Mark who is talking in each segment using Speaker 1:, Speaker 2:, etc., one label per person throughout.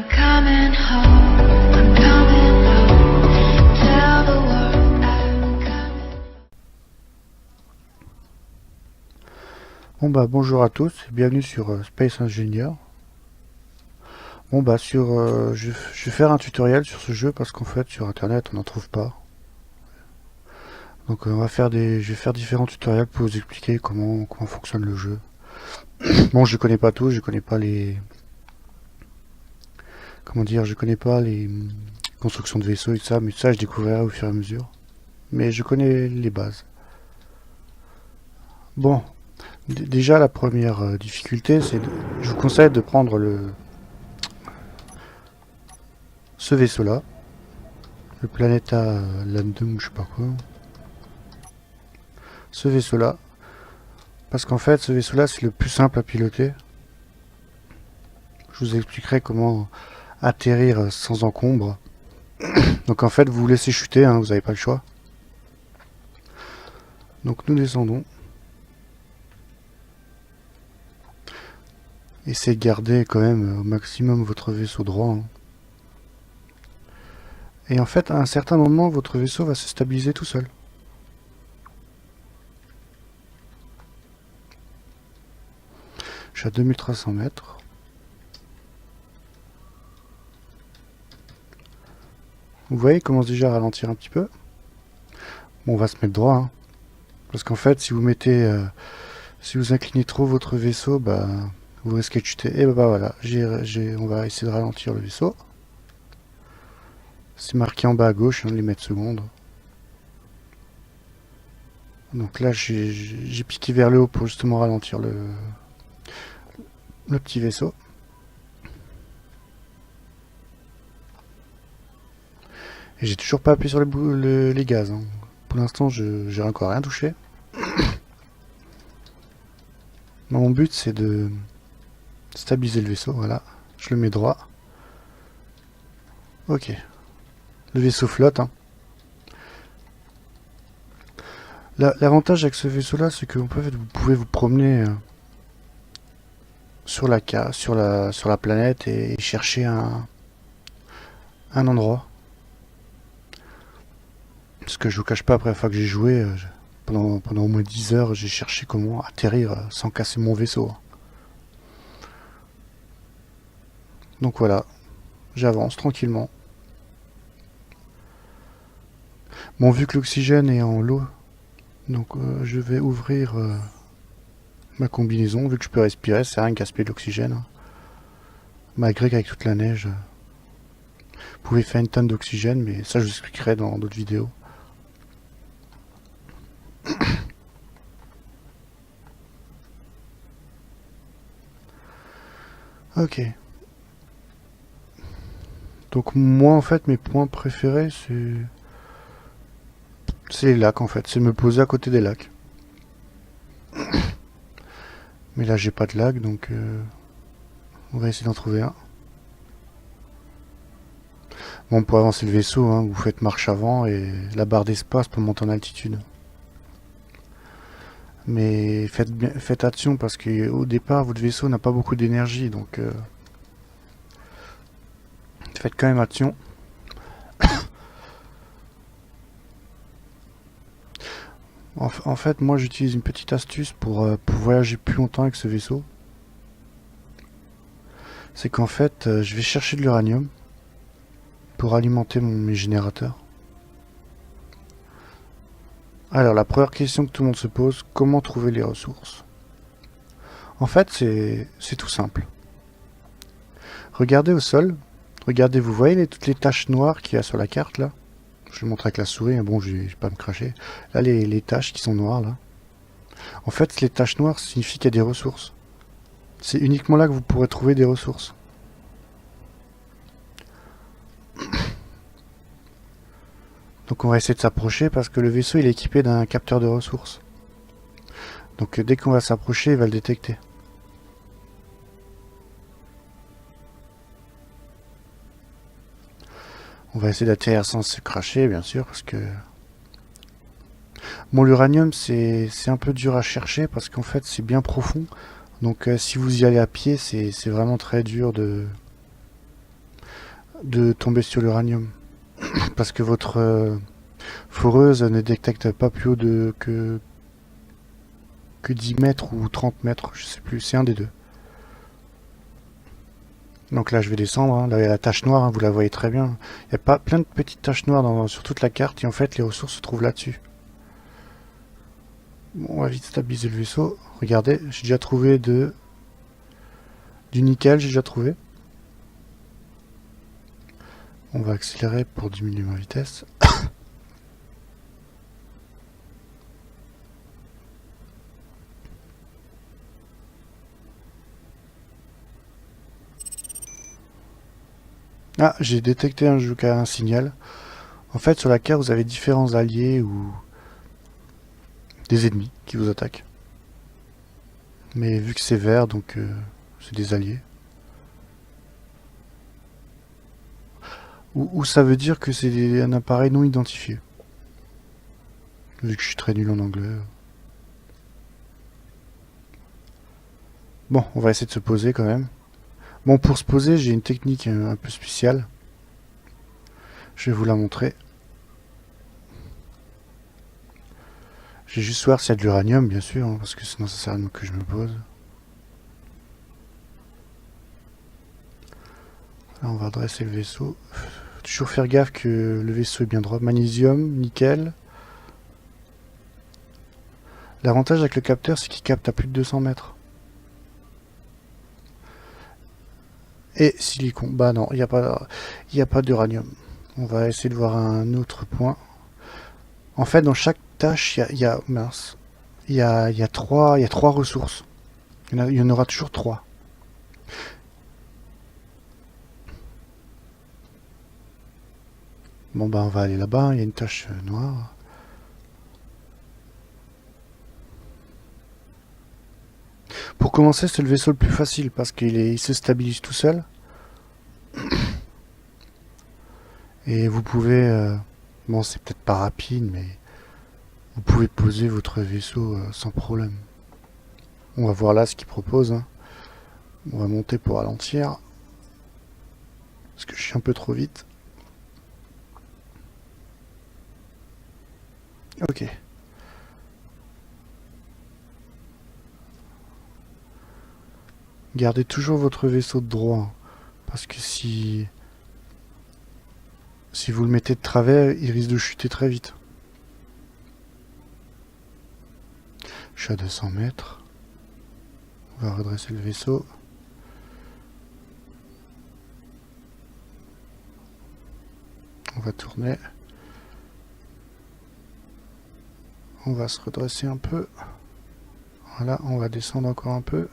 Speaker 1: coming home. I'm coming home. Tell the world I'm coming.
Speaker 2: Bon bah bonjour à tous et bienvenue sur Space Engineer. Bon bah je vais faire un tutoriel sur ce jeu parce qu'en fait sur internet on n'en trouve pas. Donc je vais faire différents tutoriels pour vous expliquer comment fonctionne le jeu. Bon, je connais pas tout, je connais pas les je connais pas les constructions de vaisseaux et tout ça, mais ça je découvrirai au fur et à mesure. Mais je connais les bases. Bon, déjà la première difficulté, je vous conseille de prendre ce vaisseau-là, le Planeta Landum, je sais pas quoi. Ce vaisseau-là, parce qu'en fait, ce vaisseau-là, c'est le plus simple à piloter. Je vous expliquerai comment atterrir sans encombre. Donc en fait, vous vous laissez chuter, hein, vous n'avez pas le choix. Donc nous descendons. Essayez de garder quand même au maximum votre vaisseau droit. Hein. Et en fait, à un certain moment, votre vaisseau va se stabiliser tout seul. Je suis à 2300 mètres. Vous voyez, il commence déjà à ralentir un petit peu. Bon, on va se mettre droit. Hein. Parce qu'en fait, si vous inclinez trop votre vaisseau, bah, vous risquez de chuter. Et bah voilà, on va essayer de ralentir le vaisseau. C'est marqué en bas à gauche, hein, les mètres secondes. Donc là, j'ai piqué vers le haut pour justement ralentir le petit vaisseau. Et j'ai toujours pas appuyé sur les gaz. Hein. Pour l'instant, j'ai encore rien touché. Mon but, c'est de stabiliser le vaisseau. Voilà, je le mets droit. Ok. Le vaisseau flotte. Hein. L'avantage avec ce vaisseau-là, c'est que vous pouvez vous promener sur la planète et chercher un endroit. Parce que je vous cache pas, après la fois que j'ai joué, pendant au moins 10 heures, j'ai cherché comment atterrir sans casser mon vaisseau. Donc voilà, j'avance tranquillement. Bon, vu que l'oxygène est en lot, donc je vais ouvrir ma combinaison. Vu que je peux respirer, c'est rien de gaspiller de l'oxygène. Hein. Malgré qu'avec toute la neige, vous pouvez faire une tonne d'oxygène, mais ça je vous expliquerai dans d'autres vidéos. Ok. Donc moi en fait mes points préférés c'est les lacs en fait, c'est me poser à côté des lacs. Mais là j'ai pas de lac donc on va essayer d'en trouver un. Bon, pour avancer le vaisseau, hein, vous faites marche avant et la barre d'espace pour monter en altitude. Mais faites attention parce qu'au départ votre vaisseau n'a pas beaucoup d'énergie donc faites quand même attention. En fait, moi j'utilise une petite astuce pour voyager plus longtemps avec ce vaisseau. C'est qu'en fait, je vais chercher de l'uranium pour alimenter mes générateurs. Alors, la première question que tout le monde se pose, comment trouver les ressources? En fait, c'est tout simple. Regardez au sol, regardez, vous voyez toutes les taches noires qu'il y a sur la carte là? Je vais montrer avec la souris, hein. Bon, je vais pas me cracher. Là, les taches qui sont noires, là. En fait, les taches noires signifient qu'il y a des ressources. C'est uniquement là que vous pourrez trouver des ressources. Donc on va essayer de s'approcher parce que le vaisseau il est équipé d'un capteur de ressources. Donc dès qu'on va s'approcher, il va le détecter. On va essayer d'atterrir sans se cracher, bien sûr, parce que... Bon, l'uranium, c'est un peu dur à chercher, parce qu'en fait, c'est bien profond. Donc, si vous y allez à pied, c'est vraiment très dur de tomber sur l'uranium. Parce que votre foreuse ne détecte pas plus haut que 10 mètres ou 30 mètres, je sais plus, c'est un des deux. Donc là je vais descendre, hein. Là il y a la tache noire, hein, vous la voyez très bien. Il y a pas plein de petites taches noires sur toute la carte et en fait les ressources se trouvent là-dessus. Bon, on va vite stabiliser le vaisseau. Regardez, j'ai déjà trouvé du nickel, j'ai déjà trouvé. On va accélérer pour diminuer ma vitesse. Ah, j'ai détecté un signal. En fait, sur la carte, vous avez différents alliés ou des ennemis qui vous attaquent. Mais vu que c'est vert, donc c'est des alliés. Ou ça veut dire que c'est un appareil non identifié. Vu que je suis très nul en anglais. Bon, on va essayer de se poser quand même. Bon, pour se poser, j'ai une technique un peu spéciale. Je vais vous la montrer. J'ai juste voir s'il y a de l'uranium, bien sûr, hein, parce que sinon ça sert à rien que je me pose. Là, on va dresser le vaisseau. Toujours faire gaffe que le vaisseau est bien droit. Magnésium, nickel. L'avantage avec le capteur, c'est qu'il capte à plus de 200 mètres. Et silicone. Bah non, il n'y a pas d'uranium. On va essayer de voir un autre point. En fait, dans chaque tâche, il y a mince. Il y a trois ressources. Il y en aura toujours 3. Bon bah on va aller là-bas, il y a une tache noire. Pour commencer, c'est le vaisseau le plus facile parce il se stabilise tout seul. Et vous pouvez... bon, c'est peut-être pas rapide, mais vous pouvez poser votre vaisseau sans problème. On va voir là ce qu'il propose. Hein. On va monter pour ralentir. Parce que je suis un peu trop vite. Ok. Gardez toujours votre vaisseau de droit. Parce que si vous le mettez de travers, il risque de chuter très vite. Je suis à 200 mètres. On va redresser le vaisseau. On va tourner. On va se redresser un peu. Voilà, on va descendre encore un peu.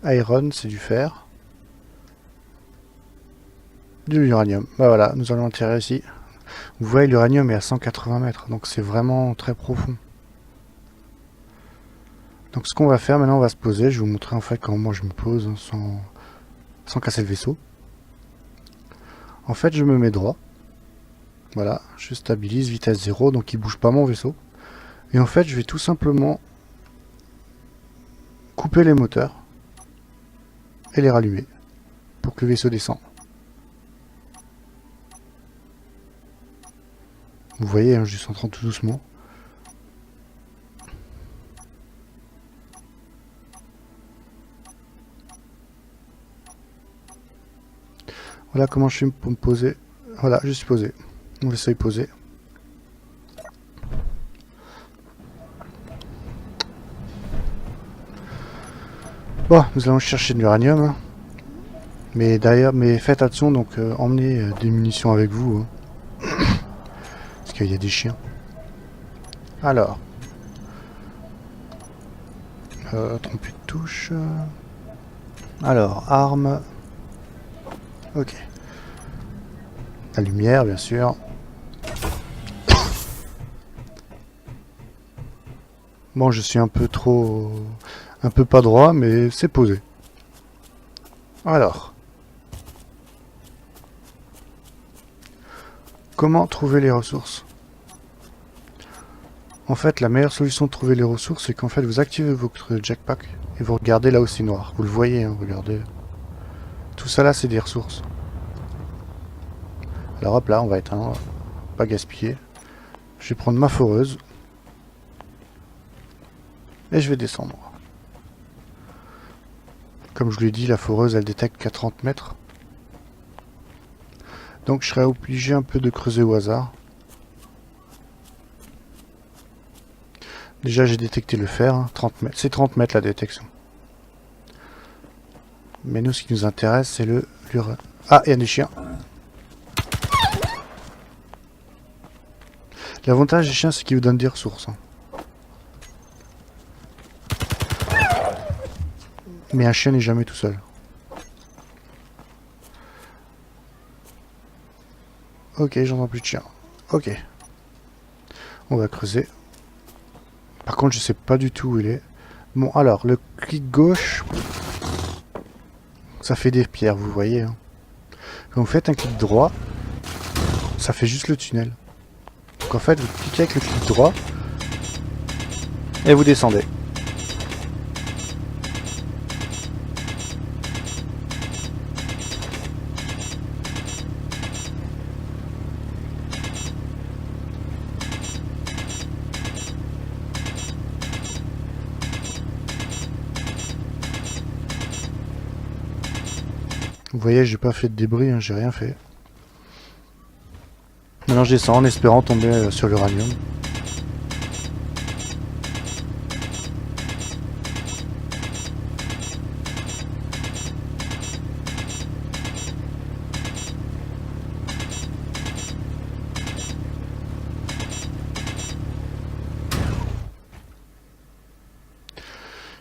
Speaker 2: Iron, c'est du fer. De l'uranium. Bah voilà, nous allons atterrir ici. Vous voyez, l'uranium est à 180 mètres, donc c'est vraiment très profond. Donc ce qu'on va faire maintenant, on va se poser. Je vais vous montrer en fait comment moi je me pose sans casser le vaisseau. En fait, je me mets droit. Voilà, je stabilise, vitesse 0, donc il bouge pas mon vaisseau. Et en fait, je vais tout simplement couper les moteurs et les rallumer pour que le vaisseau descende. Vous voyez, hein, je descends tout doucement. Voilà comment je fais pour me poser. Voilà, je suis posé. Mon vaisseau est posé. Bon, nous allons chercher de l'uranium. Hein. Mais d'ailleurs, faites attention, donc emmenez des munitions avec vous. Hein. Parce qu'il y a des chiens. Alors. Tromper de touche. Alors, armes. Ok. La lumière, bien sûr. Bon, je suis un peu pas droit, mais c'est posé. Alors. Comment trouver les ressources? En fait, la meilleure solution de trouver les ressources, c'est qu'en fait, vous activez votre jetpack et vous regardez là où c'est noir. Vous le voyez, hein, regardez. Tout ça là, c'est des ressources. Alors hop là, on va éteindre. Pas gaspiller. Je vais prendre ma foreuse. Et je vais descendre. Comme je vous l'ai dit, la foreuse, elle détecte qu'à 30 mètres. Donc je serai obligé un peu de creuser au hasard. Déjà j'ai détecté le fer, hein, 30 mètres. C'est 30 mètres la détection. Mais nous ce qui nous intéresse c'est le... Ah, il y a des chiens. L'avantage des chiens c'est qu'ils vous donnent des ressources. Hein. Mais un chien n'est jamais tout seul. Ok, j'entends plus de chiens. Ok. On va creuser. Par contre, je sais pas du tout où il est. Bon, alors, le clic gauche, ça fait des pierres, vous voyez. Hein. Quand vous faites un clic droit, ça fait juste le tunnel. Donc en fait, vous cliquez avec le clic droit et vous descendez. Vous voyez, j'ai pas fait de débris, hein, j'ai rien fait. Maintenant je descends en espérant tomber sur l'uranium.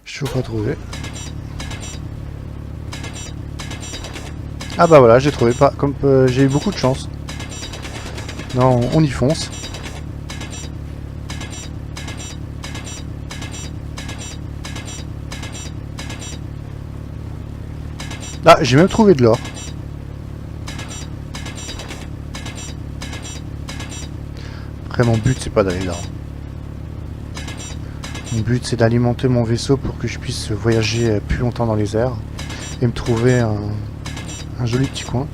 Speaker 2: Je suis pas trouvé. Ah bah voilà, j'ai trouvé pas. Comme j'ai eu beaucoup de chance. Non, on y fonce. Ah, j'ai même trouvé de l'or. Après, mon but, c'est pas d'aller là. Mon but, c'est d'alimenter mon vaisseau pour que je puisse voyager plus longtemps dans les airs et me trouver un joli petit coin.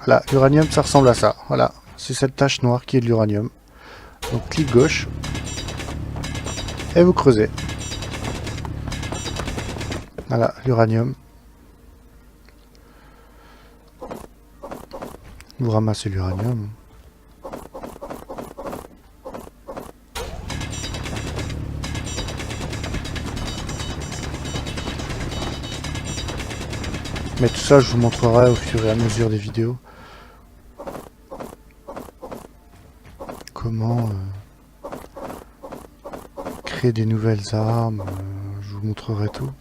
Speaker 2: Voilà, l'uranium, ça ressemble à ça. Voilà, c'est cette tache noire qui est de l'uranium. Donc, clic gauche. Et vous creusez. Voilà, l'uranium. Vous ramassez l'uranium. Mais tout ça, je vous montrerai au fur et à mesure des vidéos. Comment créer des nouvelles armes. Je vous montrerai tout.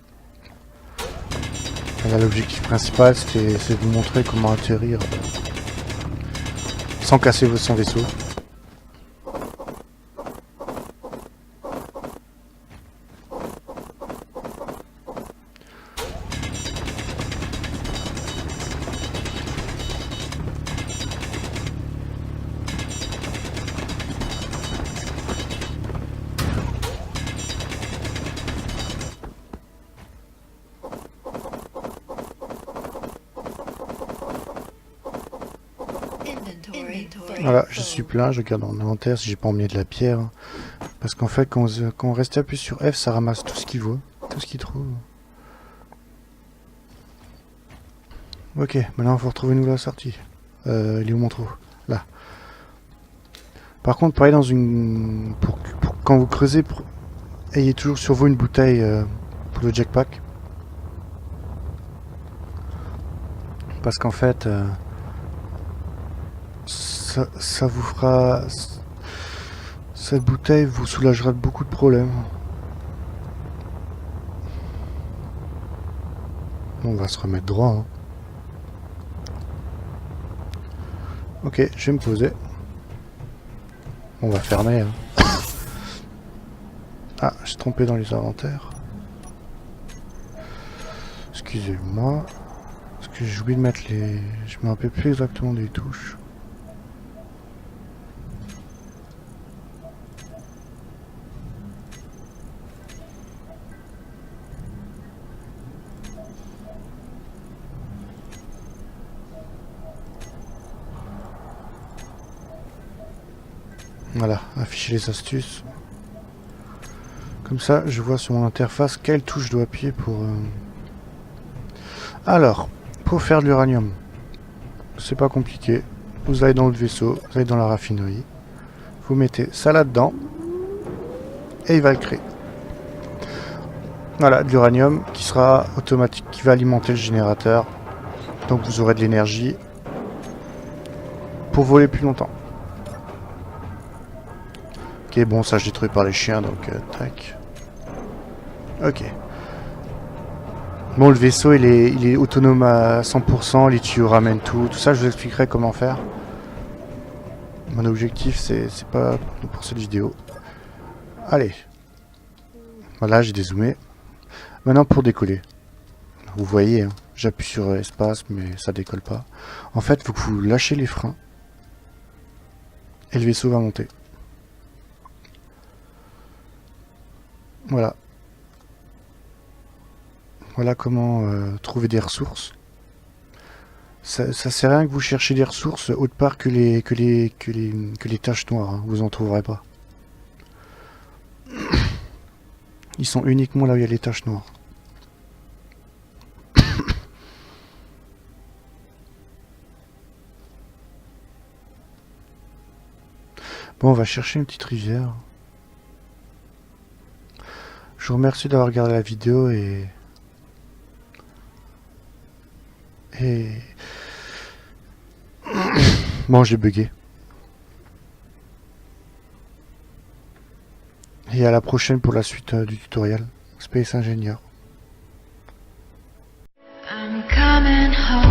Speaker 2: L'objectif principal, c'est de vous montrer comment atterrir sans casser son vaisseau. Voilà, je suis plein, je regarde mon inventaire si j'ai pas emmené de la pierre. Parce qu'en fait, quand on reste appuyé sur F, ça ramasse tout ce qu'il voit, tout ce qu'il trouve. Ok, maintenant il faut retrouver nous la sortie. Il est où mon trou? Là. Par contre, pour aller dans une... Pour quand vous creusez, ayez toujours sur vous une bouteille pour le jetpack. Parce qu'en fait... Ça vous fera... Cette bouteille vous soulagera de beaucoup de problèmes. On va se remettre droit. Hein. Ok, je vais me poser. On va fermer. Hein. Ah, j'ai trompé dans les inventaires. Excusez-moi. Parce que j'ai oublié de mettre les... Je me rappelle plus exactement des touches. Voilà, afficher les astuces. Comme ça, je vois sur mon interface quelle touche je dois appuyer pour... Alors, pour faire de l'uranium, c'est pas compliqué. Vous allez dans le vaisseau, vous allez dans la raffinerie. Vous mettez ça là-dedans. Et il va le créer. Voilà, de l'uranium qui sera automatique, qui va alimenter le générateur. Donc vous aurez de l'énergie pour voler plus longtemps. Ok, bon, ça je détruis par les chiens, donc tac. Ok. Bon, le vaisseau il est autonome à 100%, les tuyaux ramènent tout ça je vous expliquerai comment faire. Mon objectif c'est pas pour cette vidéo. Allez. Voilà, j'ai dézoomé. Maintenant pour décoller. Vous voyez, hein, j'appuie sur espace mais ça décolle pas. En fait, il faut que vous lâchez les freins. Et le vaisseau va monter. Voilà. Voilà comment trouver des ressources. Ça sert à rien que vous cherchiez des ressources autre part que les taches noires. Hein. Vous en trouverez pas. Ils sont uniquement là où il y a les taches noires. Bon, on va chercher une petite rivière. Je vous remercie d'avoir regardé la vidéo et bon, j'ai bugué. Et à la prochaine pour la suite du tutoriel. Space Ingénieur.
Speaker 1: I'm coming home.